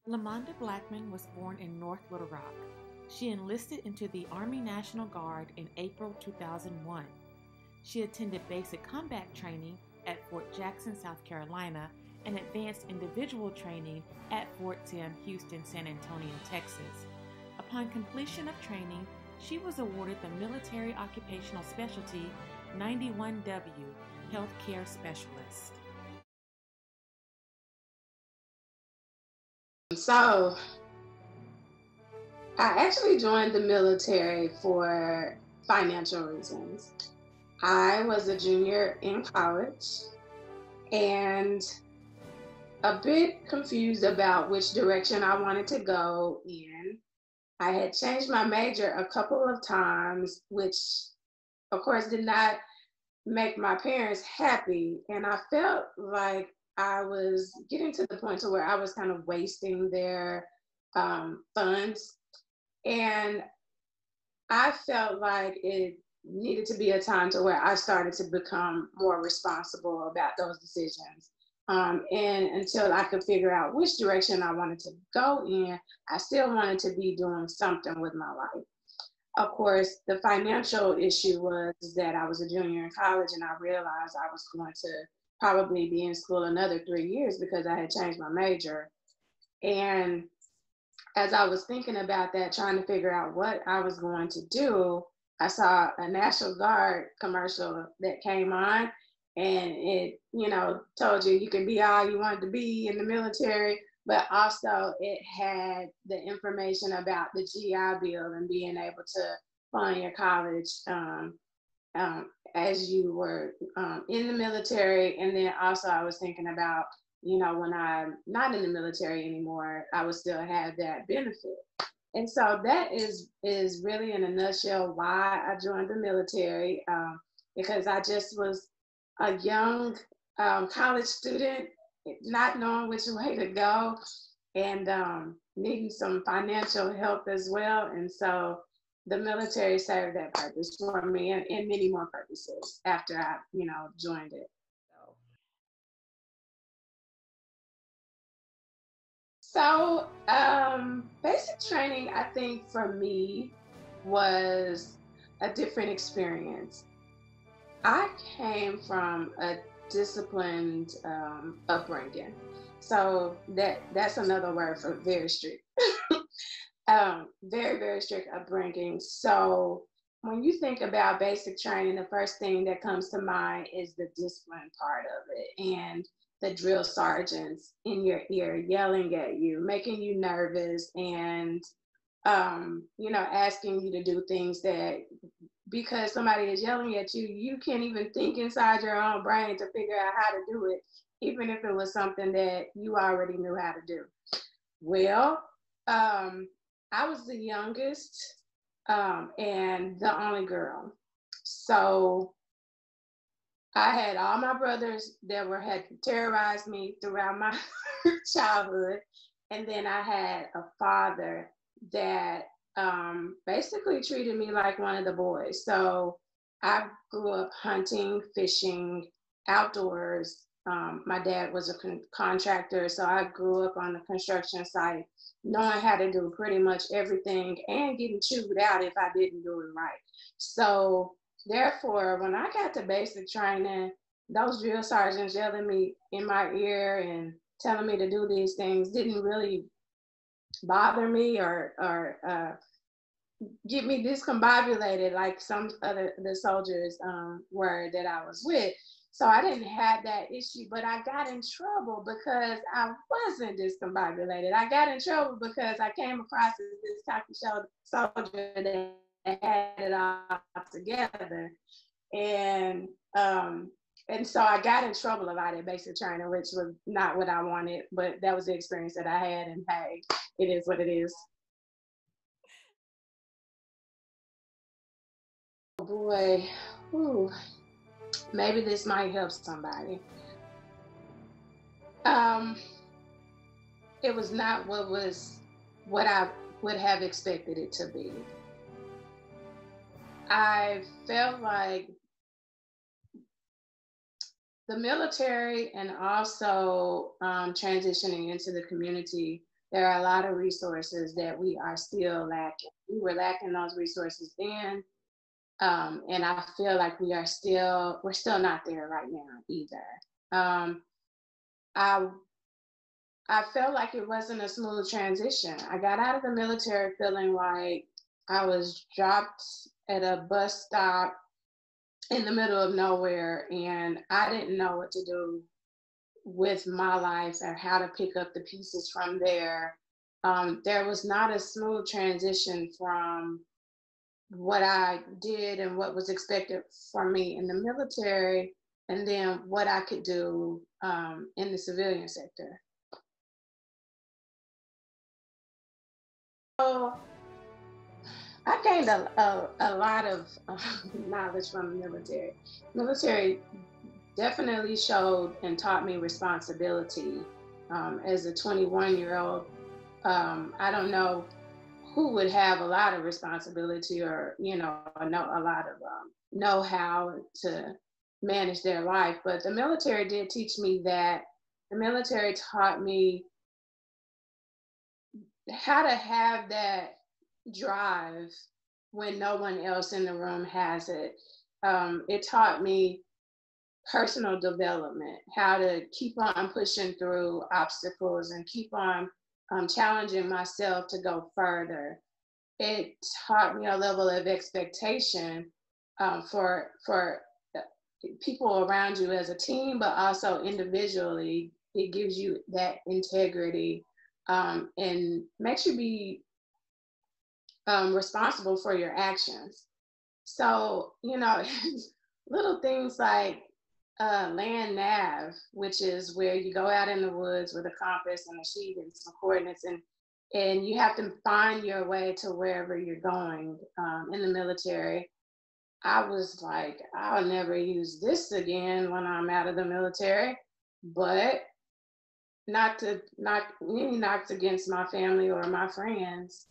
Lamanda Blackman was born in North Little Rock. She enlisted into the Army National Guard in April 2001. She attended basic combat training at Fort Jackson, South Carolina, and advanced individual training at Fort Tim, Houston, San Antonio, Texas. Upon completion of training, she was awarded the Military Occupational Specialty 91W, Healthcare Specialist. So, I actually joined the military for financial reasons. I was a junior in college and a bit confused about which direction I wanted to go in. I had changed my major a couple of times, which of course did not make my parents happy. And I felt like I was getting to the point to where I was kind of wasting their funds. And I felt like it needed to be a time to where I started to become more responsible about those decisions. And until I could figure out which direction I wanted to go in, I still wanted to be doing something with my life. Of course, the financial issue was that I was a junior in college and I realized I was going to probably be in school another 3 years because I had changed my major. And as I was thinking about that, trying to figure out what I was going to do, I saw a National Guard commercial that came on, and it, told you can be all you want to be in the military, but also it had the information about the GI Bill and being able to fund your college as you were in the military. And then also I was thinking about, when I'm not in the military anymore, I would still have that benefit. And so that is really in a nutshell why I joined the military, because I just was a young college student, not knowing which way to go and needing some financial help as well. And so the military served that purpose for me and many more purposes after I, joined it. So basic training, I think for me was a different experience. I came from a disciplined upbringing. So that's another word for very strict. Very, very strict upbringing. So when you think about basic training, the first thing that comes to mind is the discipline part of it and the drill sergeants in your ear yelling at you, making you nervous, and asking you to do things that because somebody is yelling at you, you can't even think inside your own brain to figure out how to do it, even if it was something that you already knew how to do. Well, I was the youngest and the only girl. So I had all my brothers that had terrorized me throughout my childhood. And then I had a father that basically treated me like one of the boys. So I grew up hunting, fishing, outdoors. My dad was a contractor, so I grew up on the construction site, knowing how to do pretty much everything and getting chewed out if I didn't do it right. So therefore, when I got to basic training, those drill sergeants yelling me in my ear and telling me to do these things didn't really bother me or get me discombobulated like some other the soldiers were that I was with. So I didn't have that issue, but I got in trouble because I wasn't discombobulated. I got in trouble because I came across this cocky soldier that had it all together. And so I got in trouble about it, basic training, which was not what I wanted, but that was the experience that I had, and hey, it is what it is. Oh boy, ooh, maybe this might help somebody. It was not what I would have expected it to be. I felt like the military and also transitioning into the community there are a lot of resources that we are still lacking. We were lacking those resources then. And I feel like we're still not there right now either. Um, I I felt like it wasn't a smooth transition. I got out of the military feeling like I was dropped at a bus stop in the middle of nowhere, and I didn't know what to do with my life or how to pick up the pieces from there. There was not a smooth transition from what I did and what was expected from me in the military, and then what I could do in the civilian sector. So I gained a lot of knowledge from the military. Military definitely showed and taught me responsibility. As a 21-year-old, I don't know who would have a lot of responsibility or, know a lot of know how to manage their life. But the military did teach me that. The military taught me how to have that drive when no one else in the room has it. It taught me personal development, how to keep on pushing through obstacles and keep on challenging myself to go further. It taught me a level of expectation for people around you as a team, but also individually. It gives you that integrity and makes you be responsible for your actions. So, little things like land nav, which is where you go out in the woods with a compass and a sheet and some coordinates, and you have to find your way to wherever you're going in the military. I was like, I'll never use this again when I'm out of the military, but not any knocks against my family or my friends.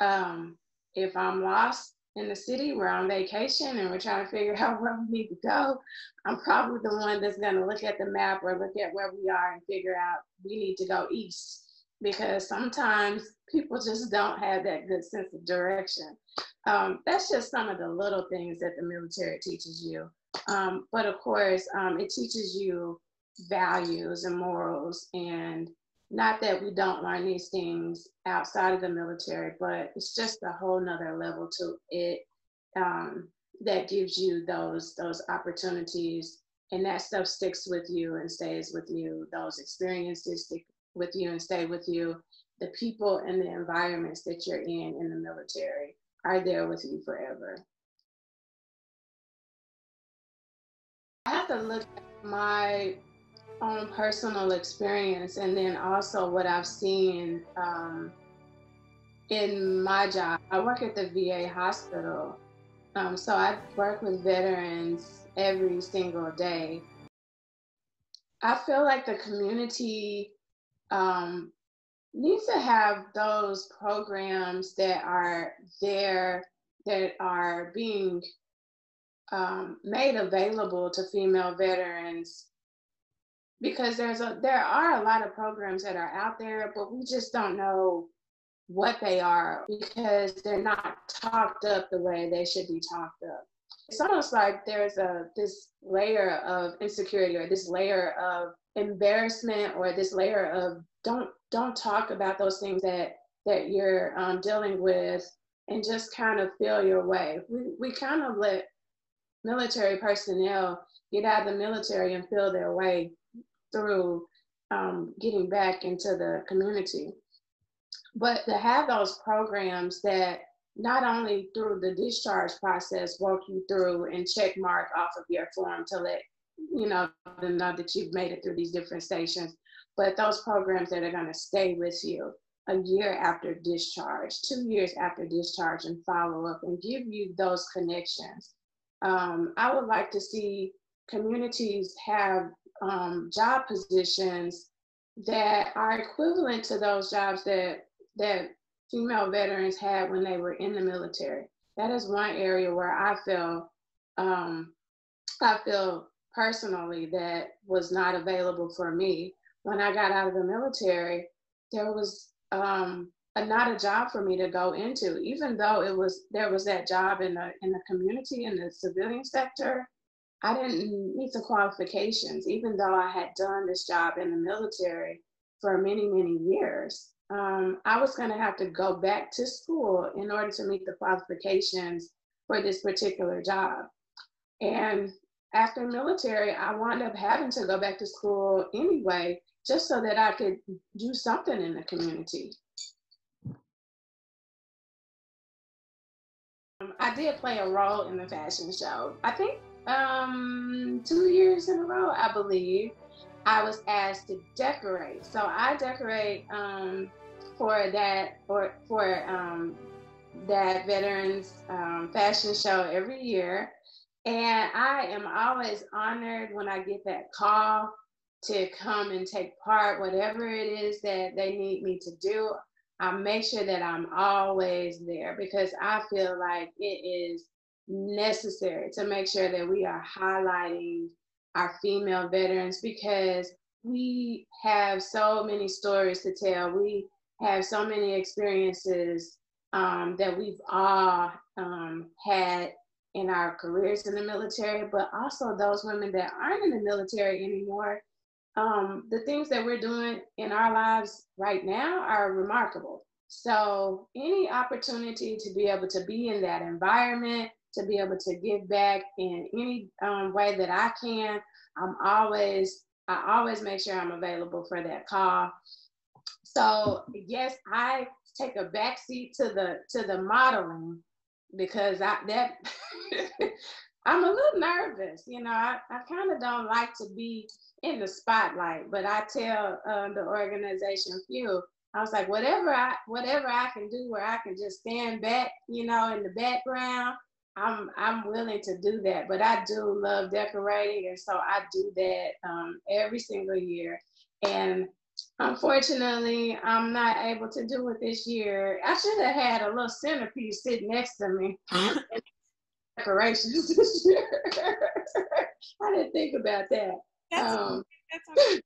Um, if I'm lost in the city, we're on vacation and we're trying to figure out where we need to go, I'm probably the one that's going to look at the map or look at where we are and figure out we need to go east, because sometimes people just don't have that good sense of direction. That's just some of the little things that the military teaches you. But of course, it teaches you values and morals, and not that we don't learn these things outside of the military, but it's just a whole nother level to it that gives you those opportunities, and that stuff sticks with you and stays with you. Those experiences stick with you and stay with you. The people and the environments that you're in the military are there with you forever. I have to look at my own personal experience and then also what I've seen in my job. I work at the VA hospital, so I work with veterans every single day. I feel like the community um, needs to have those programs that are there, that are being made available to female veterans, because there are a lot of programs that are out there, but we just don't know what they are because they're not talked up the way they should be talked up. It's almost like there's this layer of insecurity or this layer of embarrassment or this layer of don't talk about those things that you're dealing with, and just kind of feel your way. We kind of let military personnel get out of the military and feel their way through getting back into the community. But to have those programs that not only through the discharge process walk you through and check mark off of your form to let them know that you've made it through these different stations, but those programs that are going to stay with you a year after discharge, 2 years after discharge, and follow up and give you those connections. I would like to see communities have job positions that are equivalent to those jobs that female veterans had when they were in the military. That is one area where I feel personally that was not available for me. When I got out of the military, there was not a job for me to go into, even though there was that job in the community, in the civilian sector. I didn't meet the qualifications, even though I had done this job in the military for many, many years. I was going to have to go back to school in order to meet the qualifications for this particular job. And after military, I wound up having to go back to school anyway, just so that I could do something in the community. I did play a role in the fashion show. I think 2 years in a row, I believe, I was asked to decorate. So I decorate for that that veterans fashion show every year. And I am always honored when I get that call to come and take part, whatever it is that they need me to do. I make sure that I'm always there because I feel like it is necessary to make sure that we are highlighting our female veterans because we have so many stories to tell. We have so many experiences that we've all had in our careers in the military, but also those women that aren't in the military anymore. The things that we're doing in our lives right now are remarkable. So any opportunity to be able to be in that environment, to be able to give back in any way that I can, I always make sure I'm available for that call. So yes, I take a backseat to the modeling because I'm a little nervous. You know, I kind of don't like to be in the spotlight, but I tell the organization few, I was like, whatever I can do where I can just stand back, you know, in the background, I'm willing to do that. But I do love decorating, and so I do that every single year. And unfortunately, I'm not able to do it this year. I should have had a little centerpiece sitting next to me. Decorations this year. I didn't think about that. That's okay.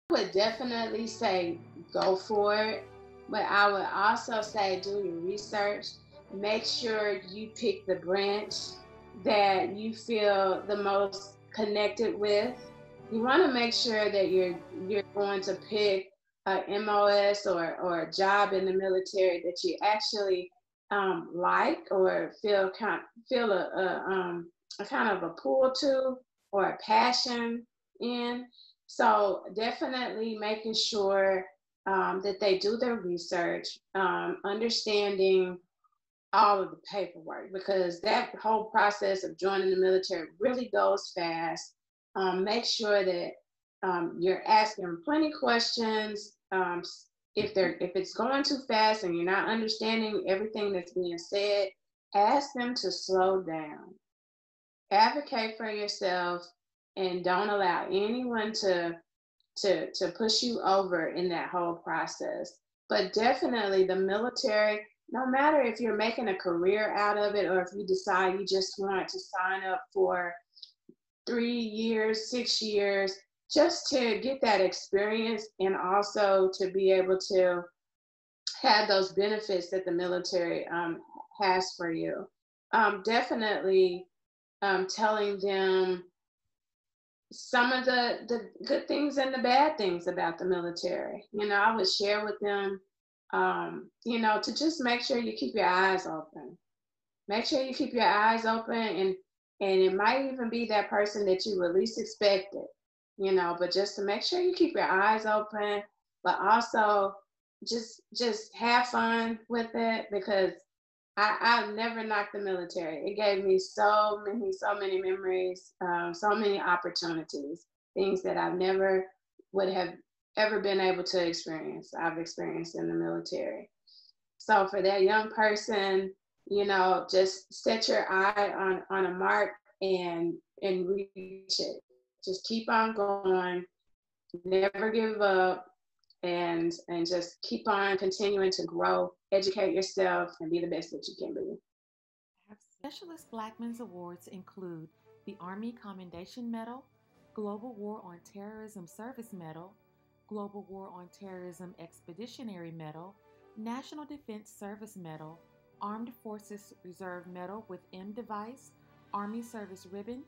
I would definitely say go for it, but I would also say do your research. Make sure you pick the branch that you feel the most connected with. You want to make sure that you're going to pick a MOS or a job in the military that you actually like or feel a kind of a pull to or a passion in. So definitely making sure that they do their research, understanding all of the paperwork, because that whole process of joining the military really goes fast. Make sure that you're asking plenty of questions. If it's going too fast and you're not understanding everything that's being said, ask them to slow down. Advocate for yourself and don't allow anyone to push you over in that whole process. But definitely the military, no matter if you're making a career out of it or if you decide you just want to sign up for 3 years, 6 years, just to get that experience and also to be able to have those benefits that the military has for you. Definitely telling them some of the good things and the bad things about the military. You know, I would share with them, you know, to just make sure you keep your eyes open. Make sure you keep your eyes open, and it might even be that person that you would least expect it, you know, but just to make sure you keep your eyes open, but also just have fun with it because I've never knocked the military. It gave me so many memories, so many opportunities, things that I never would have ever been able to experience. I've experienced in the military. So for that young person, you know, just set your eye on a mark and reach it. Just keep on going, never give up, and just keep on continuing to grow, educate yourself, and be the best that you can be. Specialist Blackman's awards include the Army Commendation Medal, Global War on Terrorism Service Medal, Global War on Terrorism Expeditionary Medal, National Defense Service Medal, Armed Forces Reserve Medal with M device, Army Service Ribbon,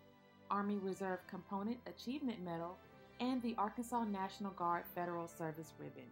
Army Reserve Component Achievement Medal, and the Arkansas National Guard Federal Service Ribbon.